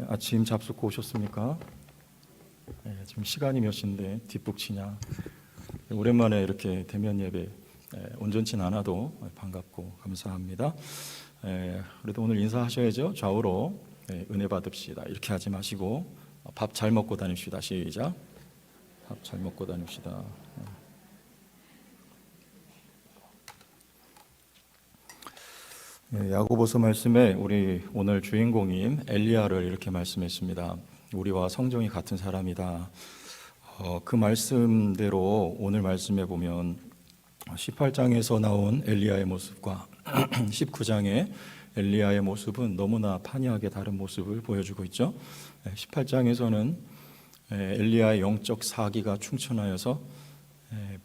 아침 잡숫고 오셨습니까? 지금 시간이 몇 시인데 뒷북치냐. 오랜만에 이렇게 대면 예배 온전치 않아도 반갑고 감사합니다. 그래도 오늘 인사하셔야죠. 좌우로 은혜 받읍시다. 이렇게 하지 마시고 밥 잘 먹고 다닙시다. 시작. 밥 잘 먹고 다닙시다. 야고보서 말씀에 우리 오늘 주인공인 엘리야를 이렇게 말씀했습니다. 우리와 성정이 같은 사람이다. 그 말씀대로 오늘 말씀에 보면 18장에서 나온 엘리야의 모습과 19장의 엘리야의 모습은 너무나 판이하게 다른 모습을 보여주고 있죠. 18장에서는 엘리야의 영적 사기가 충천하여서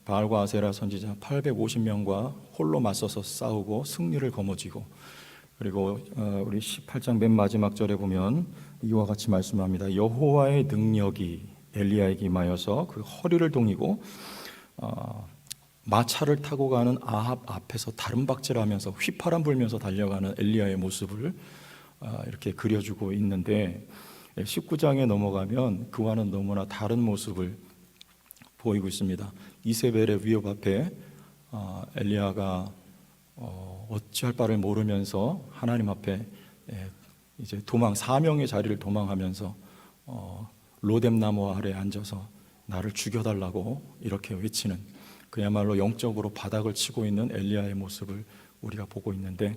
바알과 아세라 선지자 850명과 홀로 맞서서 싸우고 승리를 거머쥐고, 그리고 우리 18장 맨 마지막 절에 보면 이와 같이 말씀합니다. 여호와의 능력이 엘리야에게 임하여서 그 허리를 동이고 마차를 타고 가는 아합 앞에서 다름박질하면서 휘파람 불면서 달려가는 엘리야의 모습을 이렇게 그려주고 있는데, 19장에 넘어가면 그와는 너무나 다른 모습을 보이고 있습니다. 이세벨의 위협 앞에 엘리야가 어찌할 바를 모르면서 하나님 앞에 이제 사명의 자리를 도망하면서 로뎀나무 아래 앉아서 나를 죽여달라고 이렇게 외치는, 그야말로 영적으로 바닥을 치고 있는 엘리야의 모습을 우리가 보고 있는데,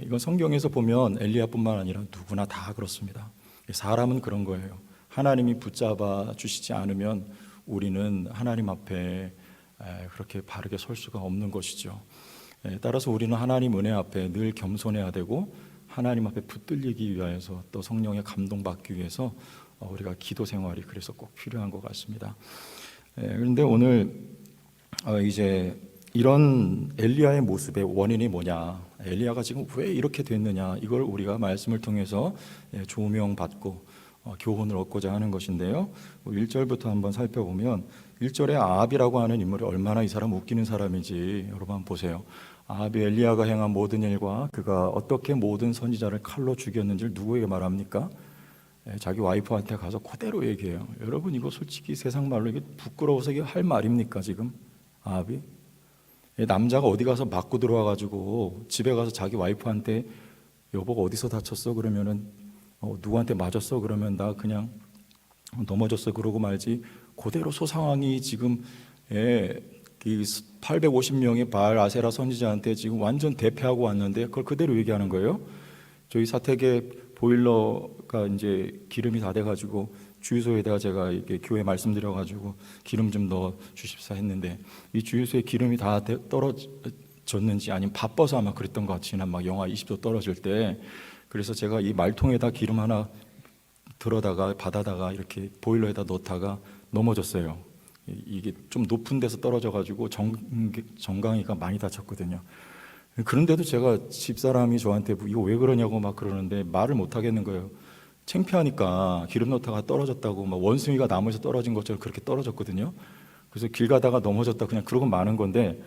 이건 성경에서 보면 엘리야뿐만 아니라 누구나 다 그렇습니다. 사람은 그런 거예요. 하나님이 붙잡아 주시지 않으면 우리는 하나님 앞에 그렇게 바르게 설 수가 없는 것이죠. 따라서 우리는 하나님 은혜 앞에 늘 겸손해야 되고, 하나님 앞에 붙들리기 위해서 또 성령의 감동받기 위해서 우리가 기도 생활이 그래서 꼭 필요한 것 같습니다. 그런데 오늘 이제 이런 엘리야의 모습의 원인이 뭐냐, 엘리야가 지금 왜 이렇게 됐느냐, 이걸 우리가 말씀을 통해서 조명받고 교훈을 얻고자 하는 것인데요. 1절부터 한번 살펴보면, 1절에 아합이라고 하는 인물이 얼마나 이 사람 웃기는 사람인지 여러분 한번 보세요. 아합이 엘리야가 행한 모든 일과 그가 어떻게 모든 선지자를 칼로 죽였는지를 누구에게 말합니까? 자기 와이프한테 가서 그대로 얘기해요. 여러분, 이거 솔직히 세상 말로 이게 부끄러워서 이게 할 말입니까? 지금 아합이 남자가 어디 가서 맞고 들어와가지고 집에 가서 자기 와이프한테 여보가 어디서 다쳤어? 그러면은 누구한테 맞았어? 그러면 나 그냥 넘어졌어 그러고 말지, 그대로 소상황이 지금 850명의 바알 아세라 선지자한테 지금 완전 대패하고 왔는데 그걸 그대로 얘기하는 거예요. 저희 사택에 보일러가 이제 기름이 다 돼가지고 주유소에다가 제가 이렇게 교회 말씀드려가지고 기름 좀 넣어 주십사 했는데, 이 주유소에 기름이 다 떨어졌는지 아니면 바빠서 아마 그랬던 것 같이, 막 영하 20도 떨어질 때, 그래서 제가 이 말통에다 기름 하나 들어다가 받아다가 이렇게 보일러에다 넣다가 넘어졌어요. 이게 좀 높은 데서 떨어져가지고 정강이가 많이 다쳤거든요. 그런데도 제가 집사람이 저한테 이거 왜 그러냐고 막 그러는데 말을 못 하겠는 거예요. 창피하니까. 기름 넣다가 떨어졌다고, 막 원숭이가 나무에서 떨어진 것처럼 그렇게 떨어졌거든요. 그래서 길 가다가 넘어졌다 그냥 그러고 마는 건데,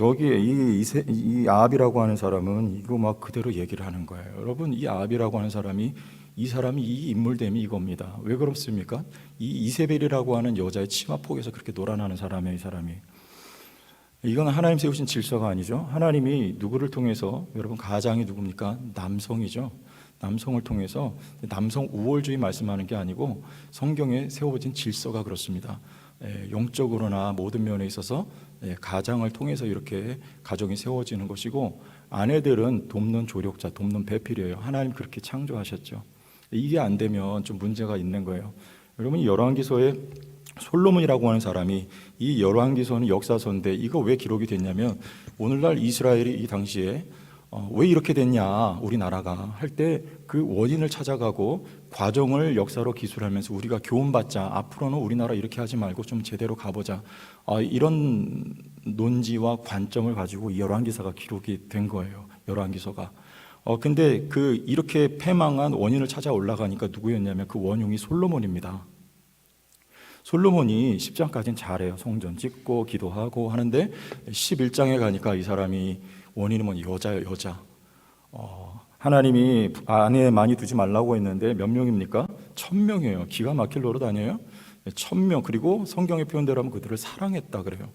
여기에 이 아합이라고 하는 사람은 이거 막 그대로 얘기를 하는 거예요. 여러분, 이 아합이라고 하는 사람이 이 인물됨이 이겁니다. 왜 그렇습니까? 이 이세벨이라고 하는 여자의 치마폭에서 그렇게 놀아나는 사람이에요. 이 사람이. 이건 하나님 세우신 질서가 아니죠. 하나님이 누구를 통해서, 여러분 가장이 누굽니까? 남성이죠. 남성을 통해서, 남성 우월주의 말씀하는 게 아니고 성경에 세워진 질서가 그렇습니다. 영적으로나 모든 면에 있어서 가장을 통해서 이렇게 가정이 세워지는 것이고, 아내들은 돕는 조력자, 돕는 배필이에요. 하나님 그렇게 창조하셨죠. 이게 안 되면 좀 문제가 있는 거예요. 여러분, 열왕기서에 솔로몬이라고 하는 사람이, 이 열왕기서는 역사서인데 이거 왜 기록이 됐냐면, 오늘날 이스라엘이 이 당시에 왜 이렇게 됐냐, 우리나라가 할 때 그 원인을 찾아가고 과정을 역사로 기술하면서 우리가 교훈받자, 앞으로는 우리나라 이렇게 하지 말고 좀 제대로 가보자, 이런 논지와 관점을 가지고 이 열왕기서가 기록이 된 거예요. 열왕기서가. 근데 이렇게 패망한 원인을 찾아 올라가니까 누구였냐면 그 원흉이 솔로몬입니다. 솔로몬이 10장까지는 잘해요. 성전 짓고 기도하고 하는데 11장에 가니까 이 사람이 원인은 뭐냐, 여자예요. 여자. 하나님이 아내 많이 두지 말라고 했는데 몇 명입니까? 1000명이에요. 기가 막힐 노릇 아니에요? 1000명. 그리고 성경의 표현대로 하면 그들을 사랑했다 그래요.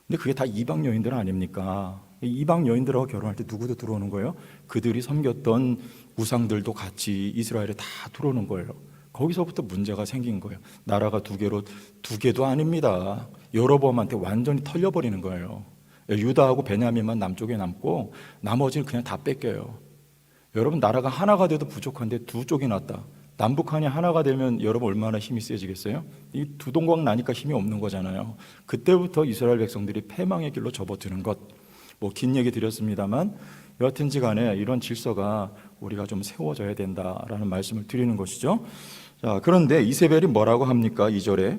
근데 그게 다 이방 여인들 아닙니까? 이방 여인들하고 결혼할 때 누구도 들어오는 거예요? 그들이 섬겼던 우상들도 같이 이스라엘에 다 들어오는 거예요. 거기서부터 문제가 생긴 거예요. 나라가 두 개도 아닙니다. 여로보암한테 완전히 털려버리는 거예요. 유다하고 베냐민만 남쪽에 남고 나머지는 그냥 다 뺏겨요. 여러분, 나라가 하나가 돼도 부족한데 두 쪽이 났다. 남북한이 하나가 되면 여러분 얼마나 힘이 세지겠어요? 이 두 동강 나니까 힘이 없는 거잖아요. 그때부터 이스라엘 백성들이 패망의 길로 접어드는 것. 뭐 긴 얘기 드렸습니다만 여하튼지 간에 이런 질서가 우리가 좀 세워져야 된다라는 말씀을 드리는 것이죠. 자, 그런데 이세벨이 뭐라고 합니까? 2절에.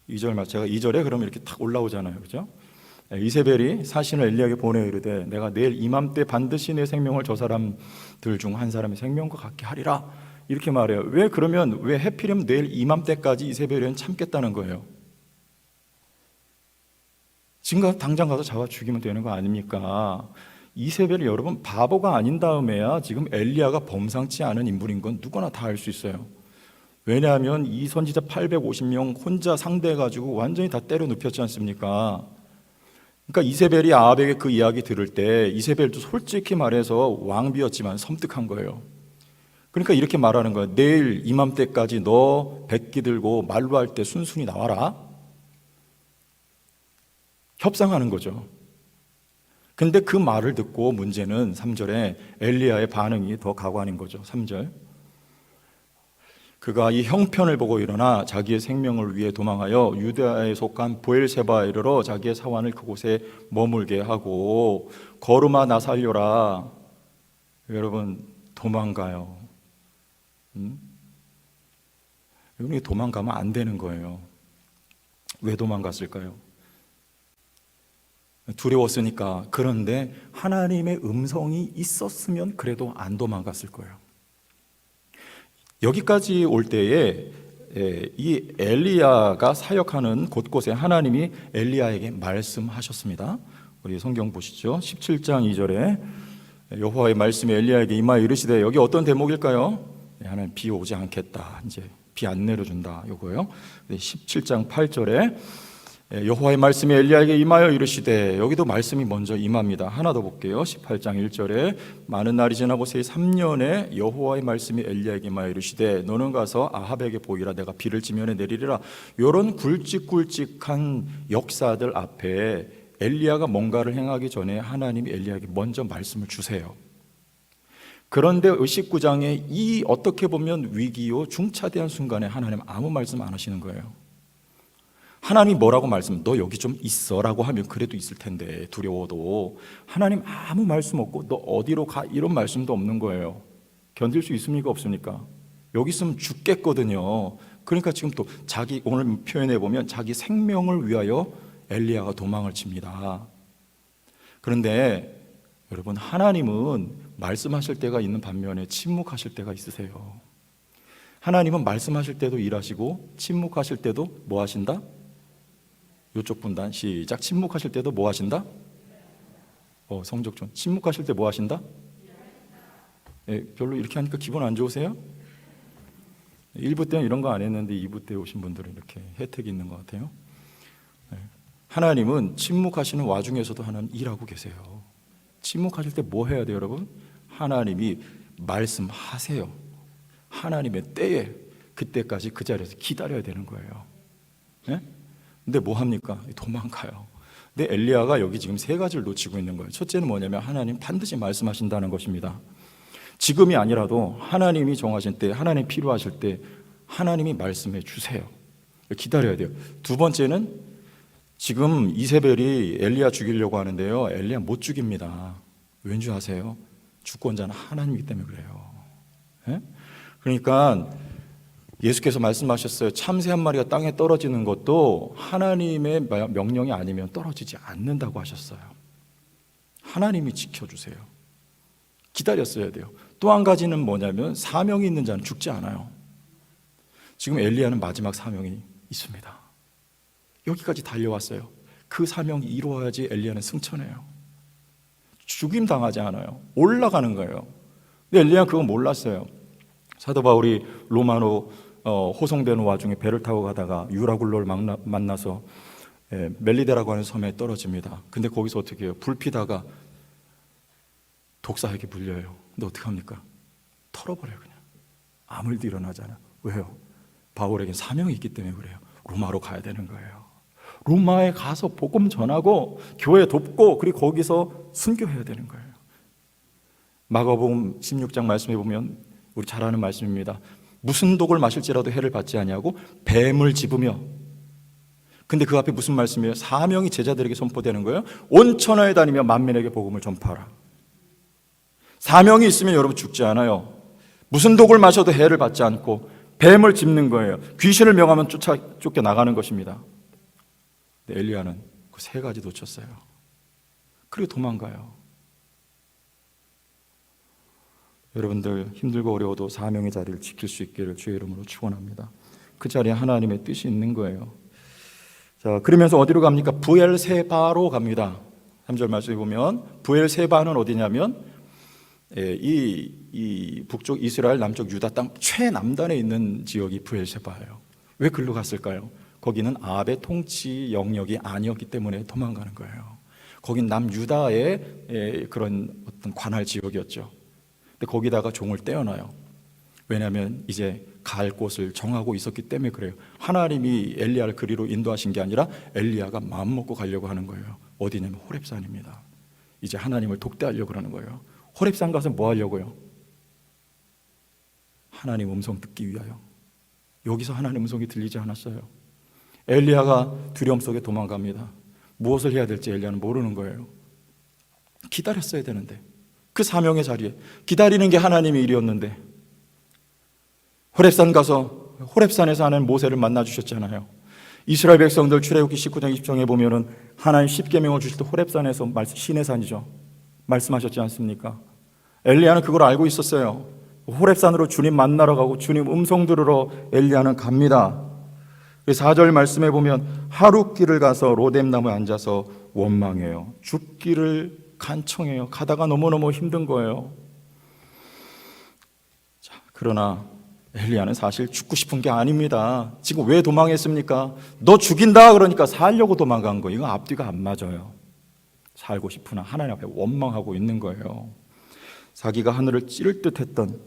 2절 제가 2절에 그러면 이렇게 탁 올라오잖아요. 그죠? 이세벨이 사신을 엘리야에게 보내 이르되 내가 내일 이맘때 반드시 내 생명을 저 사람들 중 한 사람의 생명과 같게 하리라. 이렇게 말해요. 왜 해필이면 내일 이맘때까지 이세벨은 참겠다는 거예요? 지금 당장 가서 잡아 죽이면 되는 거 아닙니까? 이세벨이 여러분 바보가 아닌 다음에야 지금 엘리야가 범상치 않은 인물인 건 누구나 다 알 수 있어요. 왜냐하면 이 선지자 850명 혼자 상대해가지고 완전히 다 때려 눕혔지 않습니까? 그러니까 이세벨이 아합에게 그 이야기 들을 때 이세벨도 솔직히 말해서 왕비였지만 섬뜩한 거예요. 그러니까 이렇게 말하는 거예요. 내일 이맘때까지 너 백기 들고 말로 할 때 순순히 나와라. 협상하는 거죠. 근데 그 말을 듣고 문제는 3절에 엘리야의 반응이 더 가관인 거죠. 3절. 그가 이 형편을 보고 일어나 자기의 생명을 위해 도망하여 유다에 속한 브엘세바에 이르러 자기의 사환을 그곳에 머물게 하고 걸음아 나 살려라. 여러분 도망가요. 여러분 도망가면 안 되는 거예요. 왜 도망갔을까요? 두려웠으니까. 그런데 하나님의 음성이 있었으면 그래도 안 도망갔을 거예요. 여기까지 올 때에 이 엘리야가 사역하는 곳곳에 하나님이 엘리야에게 말씀하셨습니다. 우리 성경 보시죠. 17장 2절에 여호와의 말씀이 엘리야에게 임하여 이르시되, 여기 어떤 대목일까요? 하나님 비 오지 않겠다. 이제 비 안 내려준다. 요거요. 17장 8절에 여호와의 말씀이 엘리야에게 임하여 이르시되, 여기도 말씀이 먼저 임합니다. 하나 더 볼게요. 18장 1절에 많은 날이 지나고 새 3년에 여호와의 말씀이 엘리야에게 임하여 이르시되 너는 가서 아합에게 보이라. 내가 비를 지면에 내리리라. 이런 굵직굵직한 역사들 앞에 엘리야가 뭔가를 행하기 전에 하나님이 엘리야에게 먼저 말씀을 주세요. 그런데 19장에 이 어떻게 보면 위기요 중차대한 순간에 하나님 아무 말씀 안 하시는 거예요. 하나님 뭐라고 말씀? 너 여기 좀 있어라고 하면 그래도 있을 텐데, 두려워도. 하나님 아무 말씀 없고 너 어디로 가 이런 말씀도 없는 거예요. 견딜 수 있습니까? 없습니까? 여기 있으면 죽겠거든요. 그러니까 지금 또 자기, 오늘 표현해 보면 자기 생명을 위하여 엘리야가 도망을 칩니다. 그런데 여러분, 하나님은 말씀하실 때가 있는 반면에 침묵하실 때가 있으세요. 하나님은 말씀하실 때도 일하시고 침묵하실 때도 뭐 하신다? 이쪽 분단 시작. 침묵하실 때도 뭐 하신다? 성적존. 침묵하실 때 뭐 하신다? 별로 이렇게 하니까 기분 안 좋으세요? 1부 때는 이런 거 안 했는데 2부 때 오신 분들은 이렇게 혜택이 있는 것 같아요. 하나님은 침묵하시는 와중에서도 하나님 일하고 계세요. 침묵하실 때 뭐 해야 돼요, 여러분? 하나님이 말씀하세요. 하나님의 때에 그때까지 그 자리에서 기다려야 되는 거예요. 네? 근데 뭐 합니까? 도망가요. 근데 엘리야가 여기 지금 세 가지를 놓치고 있는 거예요. 첫째는 뭐냐면 하나님 반드시 말씀하신다는 것입니다. 지금이 아니라도 하나님이 정하신 때, 하나님 필요하실 때 하나님이 말씀해 주세요. 기다려야 돼요. 두 번째는 지금 이세벨이 엘리야 죽이려고 하는데요, 엘리야 못 죽입니다. 왠지 아세요? 주권자는 하나님이기 때문에 그래요. 네? 그러니까 예수께서 말씀하셨어요. 참새 한 마리가 땅에 떨어지는 것도 하나님의 명령이 아니면 떨어지지 않는다고 하셨어요. 하나님이 지켜주세요. 기다렸어야 돼요. 또 한 가지는 뭐냐면 사명이 있는 자는 죽지 않아요. 지금 엘리야는 마지막 사명이 있습니다. 여기까지 달려왔어요. 그 사명이 이루어야지 엘리야는 승천해요. 죽임 당하지 않아요. 올라가는 거예요. 근데 엘리야는 그거 몰랐어요. 사도 바울이 로마로 호송되는 와중에 배를 타고 가다가 유라굴로를 만나서 멜리데라고 하는 섬에 떨어집니다. 근데 거기서 어떻게 해요? 불 피다가 독사에게 물려요. 근데 어떻게 합니까? 털어버려요. 그냥 아무 일도 일어나잖아. 왜요? 바울에겐 사명이 있기 때문에 그래요. 로마로 가야 되는 거예요. 로마에 가서 복음 전하고 교회 돕고 그리고 거기서 순교해야 되는 거예요. 마가복음 16장 말씀해 보면 우리 잘 아는 말씀입니다. 무슨 독을 마실지라도 해를 받지 아니하고 뱀을 집으며, 근데 그 앞에 무슨 말씀이에요? 사명이 제자들에게 선포되는 거예요. 온 천하에 다니며 만민에게 복음을 전파하라. 사명이 있으면 여러분 죽지 않아요. 무슨 독을 마셔도 해를 받지 않고 뱀을 짚는 거예요. 귀신을 명하면 쫓겨 나가는 것입니다. 근데 엘리야는 그 세 가지 놓쳤어요. 그리고 도망가요. 여러분들 힘들고 어려워도 사명의 자리를 지킬 수 있기를 주의 이름으로 축원합니다. 그 자리에 하나님의 뜻이 있는 거예요. 자, 그러면서 어디로 갑니까? 부엘세바로 갑니다. 3절 말씀에 보면 부엘세바는 어디냐면 이 북쪽 이스라엘, 남쪽 유다 땅 최남단에 있는 지역이 부엘세바예요. 왜 글로 갔을까요? 거기는 아합의 통치 영역이 아니었기 때문에 도망가는 거예요. 거긴 남유다의 그런 어떤 관할 지역이었죠. 근데 거기다가 종을 떼어놔요. 왜냐하면 이제 갈 곳을 정하고 있었기 때문에 그래요. 하나님이 엘리야를 그리로 인도하신 게 아니라 엘리야가 마음먹고 가려고 하는 거예요. 어디냐면 호렙산입니다. 이제 하나님을 독대하려고 그러는 거예요. 호렙산 가서 뭐 하려고요? 하나님 음성 듣기 위하여. 여기서 하나님 음성이 들리지 않았어요. 엘리야가 두려움 속에 도망갑니다. 무엇을 해야 될지 엘리야는 모르는 거예요. 기다렸어야 되는데, 그 사명의 자리에 기다리는 게 하나님의 일이었는데, 호렙산 가서 호렙산에서 하나님 모세를 만나 주셨잖아요. 이스라엘 백성들 출애굽기 19장 20장에 보면은 하나님 십계명을 주실 때 호렙산에서 시내산이죠. 말씀하셨지 않습니까? 엘리야는 그걸 알고 있었어요. 호렙산으로 주님 만나러 가고 주님 음성 들으러 엘리야는 갑니다. 4절 말씀에 보면 하룻길을 가서 로뎀나무에 앉아서 원망해요. 죽기를 간청해요. 가다가 너무너무 힘든 거예요. 자, 그러나 엘리야는 사실 죽고 싶은 게 아닙니다. 지금 왜 도망했습니까? 너 죽인다 그러니까 살려고 도망간 거예요. 이거 앞뒤가 안 맞아요. 살고 싶으나 하나님 앞에 원망하고 있는 거예요. 자기가 하늘을 찌를 듯 했던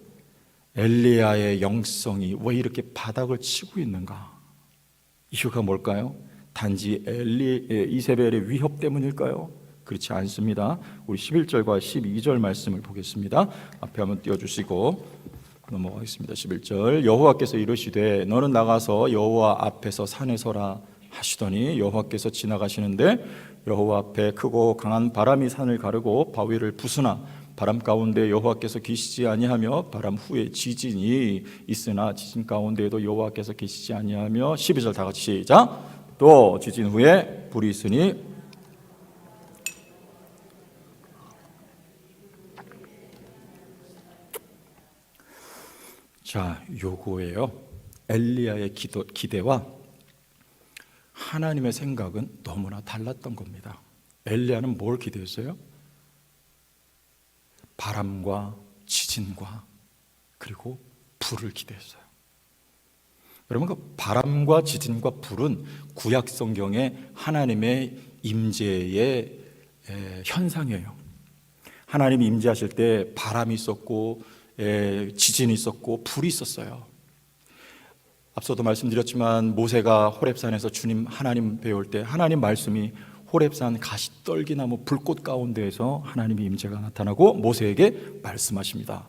엘리야의 영성이 왜 이렇게 바닥을 치고 있는가? 이유가 뭘까요? 단지 이세벨의 위협 때문일까요? 그렇지 않습니다. 우리 11절과 12절 말씀을 보겠습니다. 앞에 한번 띄워주시고 넘어가겠습니다. 11절 여호와께서 이르시되 너는 나가서 여호와 앞에서 산에 서라 하시더니 여호와께서 지나가시는데 여호와 앞에 크고 강한 바람이 산을 가르고 바위를 부수나 바람 가운데 여호와께서 계시지 아니하며 바람 후에 지진이 있으나 지진 가운데에도 여호와께서 계시지 아니하며 12절 다 같이 시작. 또 지진 후에 불이 있으니 자, 요거예요. 엘리야의 기대와 하나님의 생각은 너무나 달랐던 겁니다. 엘리야는 뭘 기대했어요? 바람과 지진과 그리고 불을 기대했어요. 여러분, 그 바람과 지진과 불은 구약 성경의 하나님의 임재의 현상이에요. 하나님이 임재하실 때 바람이 있었고 지진이 있었고 불이 있었어요. 앞서도 말씀드렸지만 모세가 호렙산에서 주님 하나님 배울 때 하나님 말씀이 호렙산 가시떨기나무 불꽃 가운데에서 하나님의 임재가 나타나고 모세에게 말씀하십니다.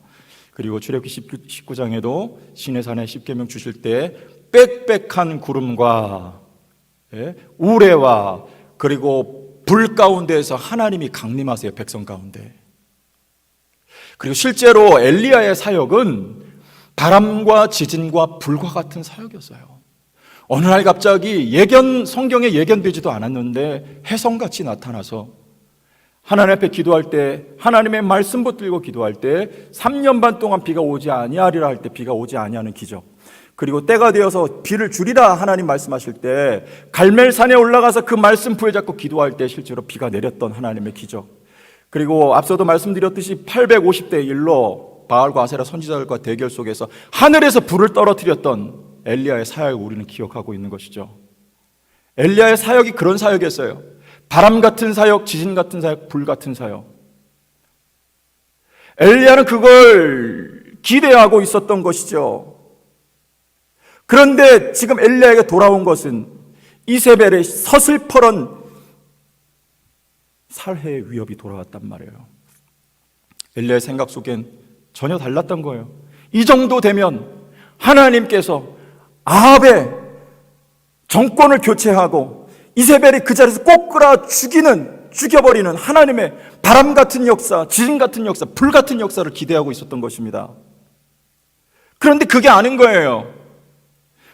그리고 출애굽기 19장에도 시내산에 십계명 주실 때 빽빽한 구름과 우레와 그리고 불 가운데에서 하나님이 강림하세요. 백성 가운데. 그리고 실제로 엘리야의 사역은 바람과 지진과 불과 같은 사역이었어요. 어느 날 갑자기 성경에 예견되지도 않았는데 혜성같이 나타나서 하나님 앞에 기도할 때 하나님의 말씀 붙들고 기도할 때 3년 반 동안 비가 오지 아니하리라 할 때 비가 오지 아니하는 기적, 그리고 때가 되어서 비를 주리라 하나님 말씀하실 때 갈멜산에 올라가서 그 말씀 부여잡고 기도할 때 실제로 비가 내렸던 하나님의 기적, 그리고 앞서도 말씀드렸듯이 850대 1로 바알과 아세라 선지자들과 대결 속에서 하늘에서 불을 떨어뜨렸던 엘리야의 사역을 우리는 기억하고 있는 것이죠. 엘리야의 사역이 그런 사역이었어요. 바람 같은 사역, 지진 같은 사역, 불 같은 사역. 엘리야는 그걸 기대하고 있었던 것이죠. 그런데 지금 엘리야에게 돌아온 것은 이세벨의 서슬퍼런 살해의 위협이 돌아왔단 말이에요. 엘리야의 생각 속엔 전혀 달랐던 거예요. 이 정도 되면 하나님께서 아합의 정권을 교체하고 이세벨이 그 자리에서 꼭 끌어 죽여버리는 하나님의 바람 같은 역사, 지진 같은 역사, 불 같은 역사를 기대하고 있었던 것입니다. 그런데 그게 아닌 거예요.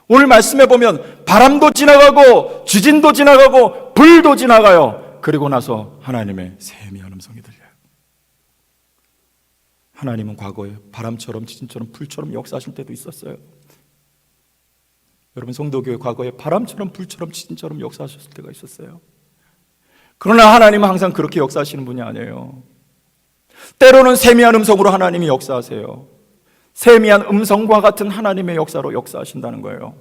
오늘 말씀해 보면 바람도 지나가고 지진도 지나가고 불도 지나가요. 그리고 나서 하나님의 세미한 음성이 들려요. 하나님은 과거에 바람처럼 지진처럼 불처럼 역사하실 때도 있었어요. 여러분, 성도교회 과거에 바람처럼 불처럼 지진처럼 역사하셨을 때가 있었어요. 그러나 하나님은 항상 그렇게 역사하시는 분이 아니에요. 때로는 세미한 음성으로 하나님이 역사하세요. 세미한 음성과 같은 하나님의 역사로 역사하신다는 거예요.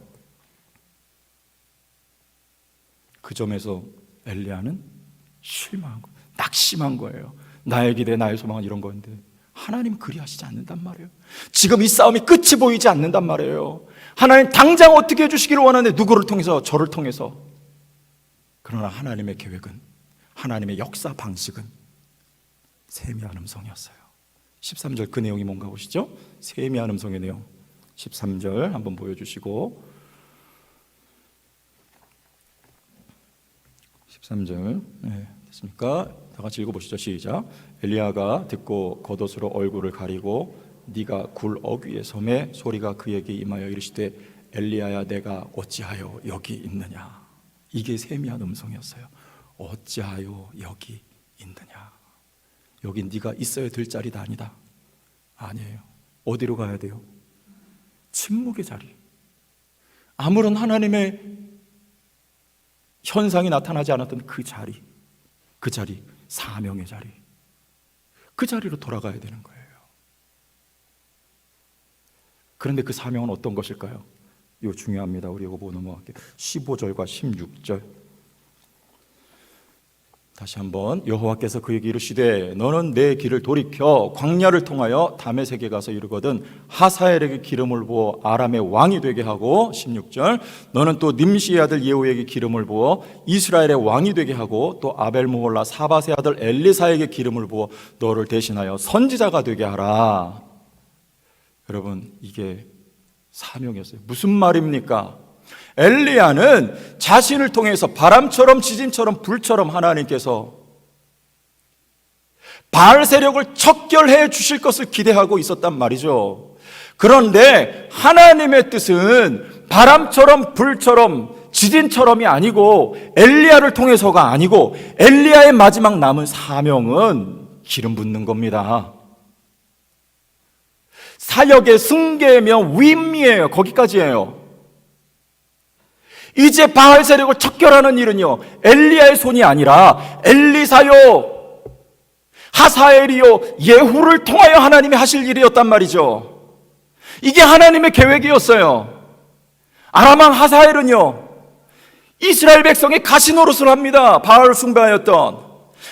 그 점에서 엘리야는 실망한 거예요. 낙심한 거예요. 나의 기대, 나의 소망은 이런 건데 하나님 그리하시지 않는단 말이에요. 지금 이 싸움이 끝이 보이지 않는단 말이에요. 하나님 당장 어떻게 해주시기를 원하는데 누구를 통해서? 저를 통해서. 그러나 하나님의 계획은, 하나님의 역사 방식은 세미한 음성이었어요. 13절 그 내용이 뭔가 보시죠? 세미한 음성의 내용 13절 한번 보여주시고 13절 됐습니까? 다 같이 읽어보시죠. 시작. 엘리야가 듣고 겉옷으로 얼굴을 가리고 네가 굴 어귀에 섬에 소리가 그에게 임하여 이르시되 엘리야야 내가 어찌하여 여기 있느냐. 이게 세미한 음성이었어요. 어찌하여 여기 있느냐. 여긴 네가 있어야 될 자리가 아니다. 아니에요. 어디로 가야 돼요? 침묵의 자리. 아무런 하나님의 현상이 나타나지 않았던 그 자리, 사명의 자리, 그 자리로 돌아가야 되는 거예요. 그런데 그 사명은 어떤 것일까요? 이거 중요합니다. 우리 이거 보고 넘어갈게요. 15절과 16절 다시 한번. 여호와께서 그에게 이르시되 너는 내 길을 돌이켜 광야를 통하여 다메섹에 가서 이르거든 하사엘에게 기름을 부어 아람의 왕이 되게 하고 16절 너는 또 님시의 아들 예후에게 기름을 부어 이스라엘의 왕이 되게 하고 또 아벨므홀라 사밧의 아들 엘리사에게 기름을 부어 너를 대신하여 선지자가 되게 하라. 여러분, 이게 사명이었어요. 무슨 말입니까? 엘리야는 자신을 통해서 바람처럼 지진처럼 불처럼 하나님께서 바알 세력을 척결해 주실 것을 기대하고 있었단 말이죠. 그런데 하나님의 뜻은 바람처럼 불처럼 지진처럼이 아니고 엘리야를 통해서가 아니고 엘리야의 마지막 남은 사명은 기름 붓는 겁니다. 사역의 승계며 위임이에요. 거기까지예요. 이제 바알 세력을 척결하는 일은요, 엘리야의 손이 아니라 엘리사요, 하사엘이요, 예후를 통하여 하나님이 하실 일이었단 말이죠. 이게 하나님의 계획이었어요. 아람 왕 하사엘은요, 이스라엘 백성의 가시노릇을 합니다. 바알 숭배하였던.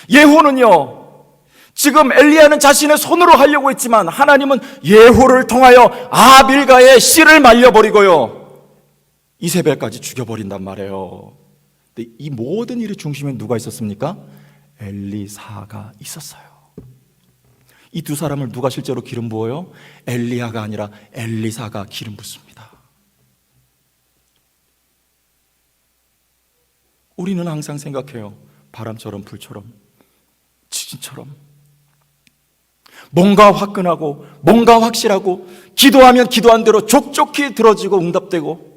예후는요, 지금 엘리야는 자신의 손으로 하려고 했지만 하나님은 예후를 통하여 아빌가의 씨를 말려버리고요, 이세벨까지 죽여버린단 말이에요. 근데 이 모든 일의 중심에 누가 있었습니까? 엘리사가 있었어요. 이 두 사람을 누가 실제로 기름 부어요? 엘리야가 아니라 엘리사가 기름 붓습니다. 우리는 항상 생각해요. 바람처럼 불처럼 지진처럼 뭔가 화끈하고 뭔가 확실하고 기도하면 기도한 대로 족족히 들어지고 응답되고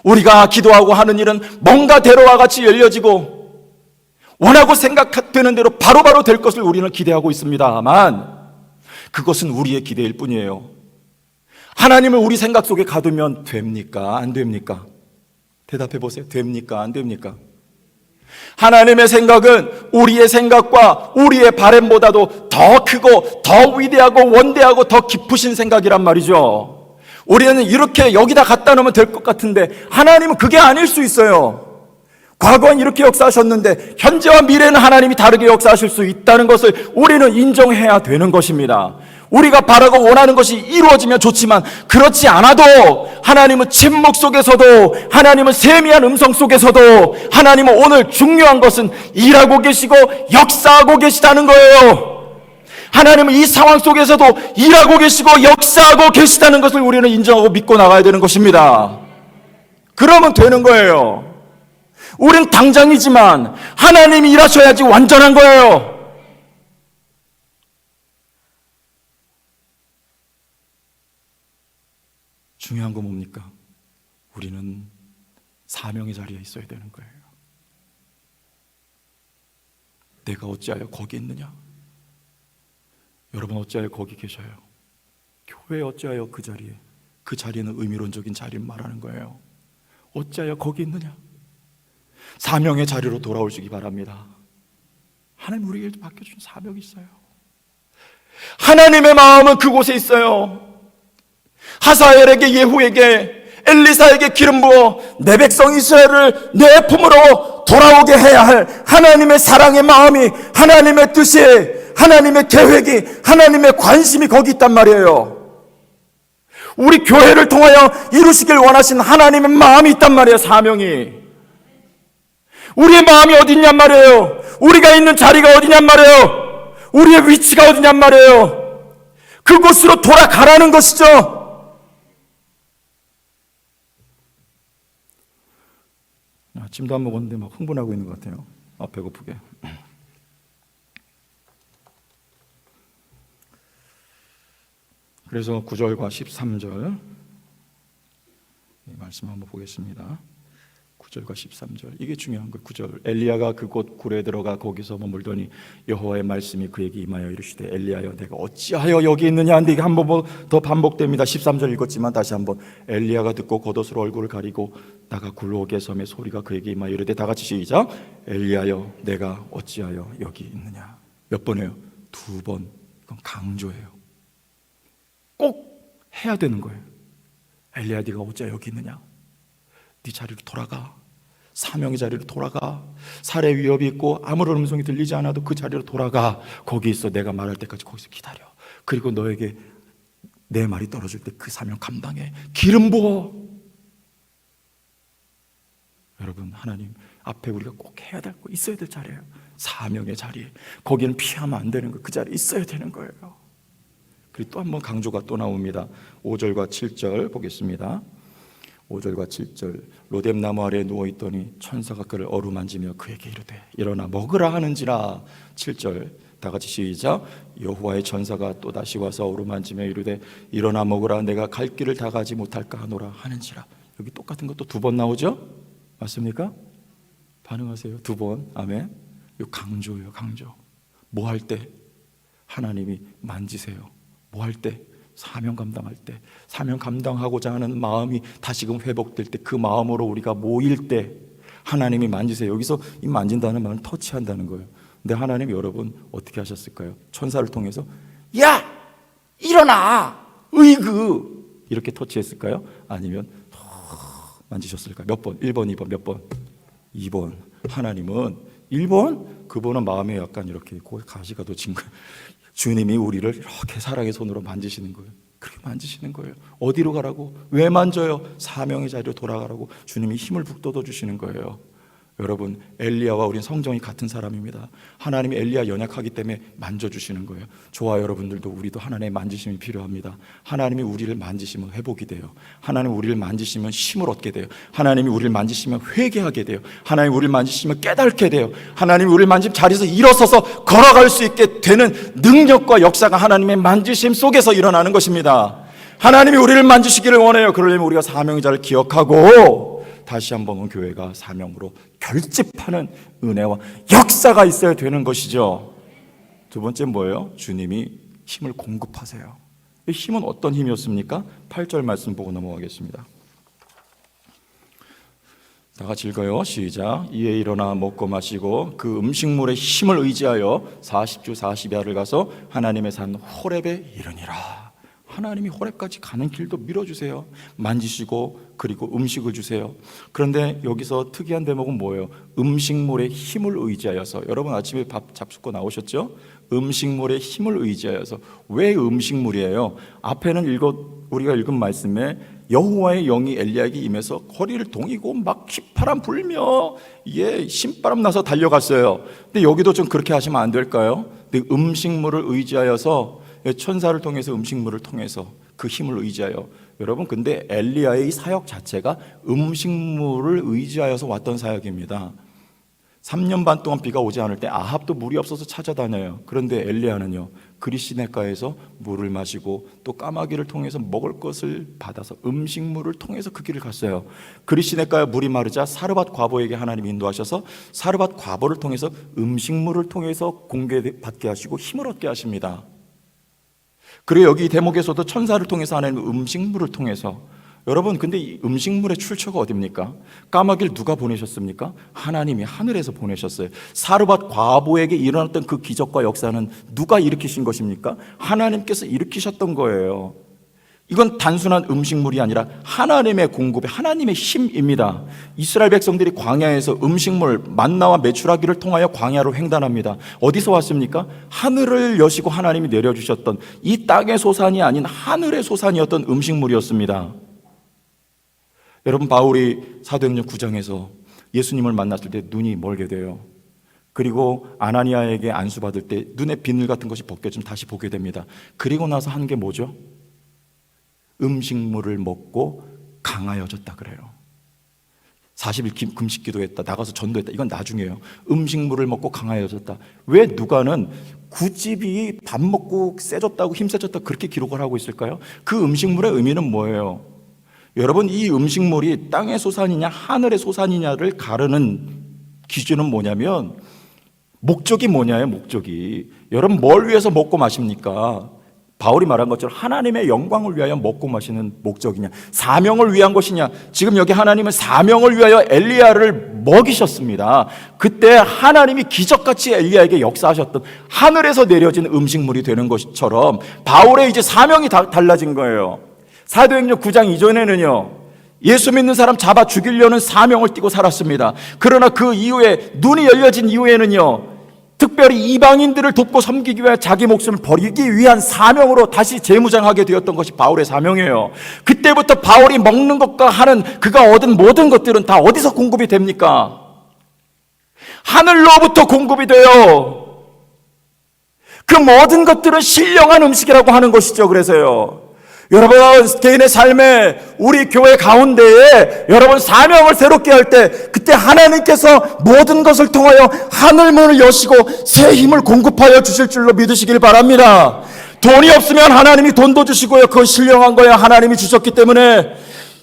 우리가 기도하고 하는 일은 뭔가 대로와 같이 열려지고 원하고 생각되는 대로 바로바로 될 것을 우리는 기대하고 있습니다만 그것은 우리의 기대일 뿐이에요. 하나님을 우리 생각 속에 가두면 됩니까? 안 됩니까? 대답해 보세요. 됩니까? 안 됩니까? 하나님의 생각은 우리의 생각과 우리의 바램보다도 더 크고 더 위대하고 원대하고 더 깊으신 생각이란 말이죠. 우리는 이렇게 여기다 갖다 놓으면 될 것 같은데 하나님은 그게 아닐 수 있어요. 과거엔 이렇게 역사하셨는데 현재와 미래는 하나님이 다르게 역사하실 수 있다는 것을 우리는 인정해야 되는 것입니다. 우리가 바라고 원하는 것이 이루어지면 좋지만 그렇지 않아도 하나님은 침묵 속에서도, 하나님은 세미한 음성 속에서도, 하나님은 오늘 중요한 것은 일하고 계시고 역사하고 계시다는 거예요. 하나님은 이 상황 속에서도 일하고 계시고 역사하고 계시다는 것을 우리는 인정하고 믿고 나가야 되는 것입니다. 그러면 되는 거예요. 우린 당장이지만 하나님이 일하셔야지 완전한 거예요. 중요한 건 뭡니까? 우리는 사명의 자리에 있어야 되는 거예요. 내가 어찌하여 거기 있느냐? 여러분 어찌하여 거기 계셔요? 교회 어찌하여 그 자리에, 그 자리는 의미론적인 자리를 말하는 거예요. 어찌하여 거기 있느냐? 사명의 자리로 돌아오시기 바랍니다. 하나님 우리에게 맡겨준 사명이 있어요. 하나님의 마음은 그곳에 있어요. 하사엘에게, 예후에게, 엘리사에게 기름 부어 내 백성 이스라엘을 내 품으로 돌아오게 해야 할 하나님의 사랑의 마음이, 하나님의 뜻이, 하나님의 계획이, 하나님의 관심이 거기 있단 말이에요. 우리 교회를 통하여 이루시길 원하신 하나님의 마음이 있단 말이에요. 사명이. 우리의 마음이 어디 있냔 말이에요. 우리가 있는 자리가 어디냔 말이에요. 우리의 위치가 어디냔 말이에요. 그곳으로 돌아가라는 것이죠. 아침도 안 먹었는데 막 흥분하고 있는 것 같아요. 배고프게. 그래서 9절과 13절 말씀 한번 보겠습니다. 9절과 13절 이게 중요한 거예요. 9절 엘리야가 그곳 굴에 들어가 거기서 머물더니 여호와의 말씀이 그에게 임하여 이르시되 엘리야여 내가 어찌하여 여기 있느냐 하는데 이게 한 번 더 반복됩니다. 13절 읽었지만 다시 한번 엘리야가 듣고 겉옷으로 얼굴을 가리고 나가 굴옥의 섬에 소리가 그에게 임하여 이르되 다 같이 시작. 엘리야여 내가 어찌하여 여기 있느냐. 몇 번이에요? 2번. 이건 강조예요. 꼭 해야 되는 거예요. 엘리야 네가 어찌하여 여기 있느냐. 네 자리로 돌아가. 사명의 자리로 돌아가. 살해 위협이 있고 아무런 음성이 들리지 않아도 그 자리로 돌아가. 거기 있어. 내가 말할 때까지 거기서 기다려. 그리고 너에게 내 말이 떨어질 때 그 사명 감당해. 기름 부어. 여러분 하나님 앞에 우리가 꼭 해야 될 거 있어야 될 자리예요. 사명의 자리. 거기는 피하면 안 되는 거예요. 그 자리에 있어야 되는 거예요. 그리고 또 한 번 강조가 또 나옵니다. 5절과 7절 보겠습니다. 5절과 7절 로뎀 나무 아래에 누워있더니 천사가 그를 어루만지며 그에게 이르되 일어나 먹으라 하는지라. 7절 다 같이 시작. 여호와의 천사가 또다시 와서 어루만지며 이르되 일어나 먹으라 내가 갈 길을 다 가지 못할까 하노라 하는지라. 여기 똑같은 것도 2번 나오죠? 맞습니까? 반응하세요. 2번. 아멘. 이거 강조예요. 강조. 뭐 할 때? 하나님이 만지세요. 뭐 할 때? 사명 감당할 때, 사명 감당하고자 하는 마음이 다시금 회복될 때, 그 마음으로 우리가 모일 때 하나님이 만지세요. 여기서 이 만진다는 말은 터치한다는 거예요. 근데 하나님 여러분 어떻게 하셨을까요? 천사를 통해서 야! 일어나! 으이그! 이렇게 터치했을까요? 아니면 만지셨을까요? 몇 번? 1번, 2번, 몇 번? 2번. 하나님은 1번? 그분은 마음에 약간 이렇게 가시가 돋친 거예요. 주님이 우리를 이렇게 사랑의 손으로 만지시는 거예요. 그렇게 만지시는 거예요. 어디로 가라고? 왜 만져요? 사명의 자리로 돌아가라고 주님이 힘을 북돋워 주시는 거예요. 여러분 엘리야와 우리는 성정이 같은 사람입니다. 하나님이 엘리야 연약하기 때문에 만져주시는 거예요. 저와 여러분들도 우리도 하나님의 만지심이 필요합니다. 하나님이 우리를 만지시면 회복이 돼요. 하나님이 우리를 만지시면 힘을 얻게 돼요. 하나님이 우리를 만지시면 회개하게 돼요. 하나님이 우리를 만지시면 깨닫게 돼요. 하나님이 우리를 만지면 자리에서 일어서서 걸어갈 수 있게 되는 능력과 역사가 하나님의 만지심 속에서 일어나는 것입니다. 하나님이 우리를 만지시기를 원해요. 그러려면 우리가 사명의 자를 기억하고 다시 한번 교회가 사명으로 결집하는 은혜와 역사가 있어야 되는 것이죠. 2번째 뭐예요? 주님이 힘을 공급하세요. 이 힘은 어떤 힘이었습니까? 8절 말씀 보고 넘어가겠습니다. 다 같이 읽어요. 시작. 이에 일어나 먹고 마시고 그 음식물의 힘을 의지하여 40주 40야를 가서 하나님의 산 호렙에 이르니라. 하나님이 호렙까지 가는 길도 밀어주세요. 만지시고 그리고 음식을 주세요. 그런데 여기서 특이한 대목은 뭐예요? 음식물의 힘을 의지하여서. 여러분 아침에 밥 잡숫고 나오셨죠? 음식물의 힘을 의지하여서. 왜 음식물이에요? 앞에는 우리가 읽은 말씀에 여호와의 영이 엘리야에게 임해서 거리를 동이고 막 휘파람 불며 신바람 나서 달려갔어요. 근데 여기도 좀 그렇게 하시면 안 될까요? 근데 음식물을 의지하여서, 천사를 통해서, 음식물을 통해서 그 힘을 의지하여. 여러분 근데 엘리야의 사역 자체가 음식물을 의지하여서 왔던 사역입니다. 3년 반 동안 비가 오지 않을 때 아합도 물이 없어서 찾아다녀요. 그런데 엘리야는요, 그리시네가에서 물을 마시고 또 까마귀를 통해서 먹을 것을 받아서 음식물을 통해서 그 길을 갔어요. 그리시네가에 물이 마르자 사르밧 과부에게 하나님이 인도하셔서 사르밧 과부를 통해서 음식물을 통해서 공개받게 하시고 힘을 얻게 하십니다. 그리고 여기 대목에서도 천사를 통해서 하나님 음식물을 통해서. 여러분 근데 이 음식물의 출처가 어디입니까? 까마귀를 누가 보내셨습니까? 하나님이 하늘에서 보내셨어요. 사르밧 과부에게 일어났던 그 기적과 역사는 누가 일으키신 것입니까? 하나님께서 일으키셨던 거예요. 이건 단순한 음식물이 아니라 하나님의 공급에, 하나님의 힘입니다. 이스라엘 백성들이 광야에서 음식물 만나와 메추라기를 통하여 광야로 횡단합니다. 어디서 왔습니까? 하늘을 여시고 하나님이 내려주셨던, 이 땅의 소산이 아닌 하늘의 소산이었던 음식물이었습니다. 여러분 바울이 사도행전 9장에서 예수님을 만났을 때 눈이 멀게 돼요. 그리고 아나니아에게 안수받을 때 눈에 비늘 같은 것이 벗겨지면 다시 보게 됩니다. 그리고 나서 한 게 뭐죠? 음식물을 먹고 강하여졌다 그래요. 40일 금식 기도했다, 나가서 전도했다. 이건 나중이에요. 음식물을 먹고 강하여졌다. 왜 누가는 구집이 밥 먹고 세졌다고, 힘 세졌다 그렇게 기록을 하고 있을까요? 그 음식물의 의미는 뭐예요? 여러분 이 음식물이 땅의 소산이냐 하늘의 소산이냐를 가르는 기준은 뭐냐면, 목적이 뭐냐예요. 목적이. 여러분 뭘 위해서 먹고 마십니까? 바울이 말한 것처럼 하나님의 영광을 위하여 먹고 마시는 목적이냐, 사명을 위한 것이냐. 지금 여기 하나님은 사명을 위하여 엘리야를 먹이셨습니다. 그때 하나님이 기적같이 엘리야에게 역사하셨던, 하늘에서 내려진 음식물이 되는 것처럼 바울의 이제 사명이 달라진 거예요. 사도행전 9장 이전에는요, 예수 믿는 사람 잡아 죽이려는 사명을 띠고 살았습니다. 그러나 그 이후에, 눈이 열려진 이후에는요, 특별히 이방인들을 돕고 섬기기 위해 자기 목숨을 버리기 위한 사명으로 다시 재무장하게 되었던 것이 바울의 사명이에요. 그때부터 바울이 먹는 것과 하는 그가 얻은 모든 것들은 다 어디서 공급이 됩니까? 하늘로부터 공급이 돼요. 그 모든 것들은 신령한 음식이라고 하는 것이죠. 그래서요, 여러분 개인의 삶에, 우리 교회 가운데에 여러분 사명을 새롭게 할 때, 그때 하나님께서 모든 것을 통하여 하늘문을 여시고 새 힘을 공급하여 주실 줄로 믿으시길 바랍니다. 돈이 없으면 하나님이 돈도 주시고요, 그건 신령한 거예요. 하나님이 주셨기 때문에.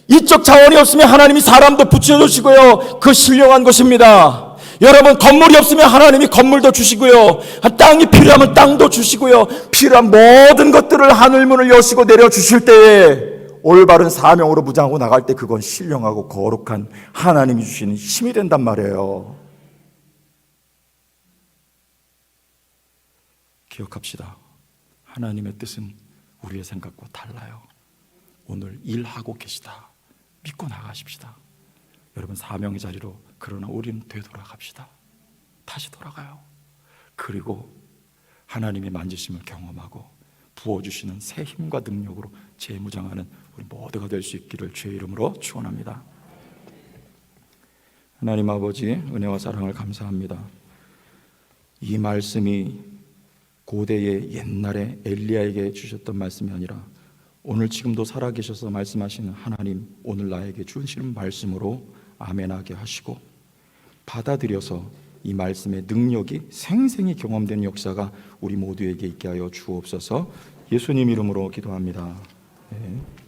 이쪽 자원이 없으면 하나님이 사람도 붙여주시고요, 그 신령한 것입니다. 여러분 건물이 없으면 하나님이 건물도 주시고요, 땅이 필요하면 땅도 주시고요, 필요한 모든 것들을 하늘문을 여시고 내려주실 때에 올바른 사명으로 무장하고 나갈 때 그건 신령하고 거룩한 하나님이 주시는 힘이 된단 말이에요. 기억합시다. 하나님의 뜻은 우리의 생각과 달라요. 오늘 일하고 계시다 믿고 나가십시다. 여러분 사명의 자리로. 그러나 우리는 되돌아갑시다. 다시 돌아가요. 그리고 하나님의 만지심을 경험하고 부어주시는 새 힘과 능력으로 재무장하는 우리 모두가 될 수 있기를 주의 이름으로 축원합니다. 하나님 아버지, 은혜와 사랑을 감사합니다. 이 말씀이 고대의 옛날에 엘리야에게 주셨던 말씀이 아니라 오늘 지금도 살아계셔서 말씀하시는 하나님, 오늘 나에게 주시는 말씀으로 아멘하게 하시고 받아들여서 이 말씀의 능력이 생생히 경험되는 역사가 우리 모두에게 있게 하여 주옵소서. 예수님 이름으로 기도합니다. 네.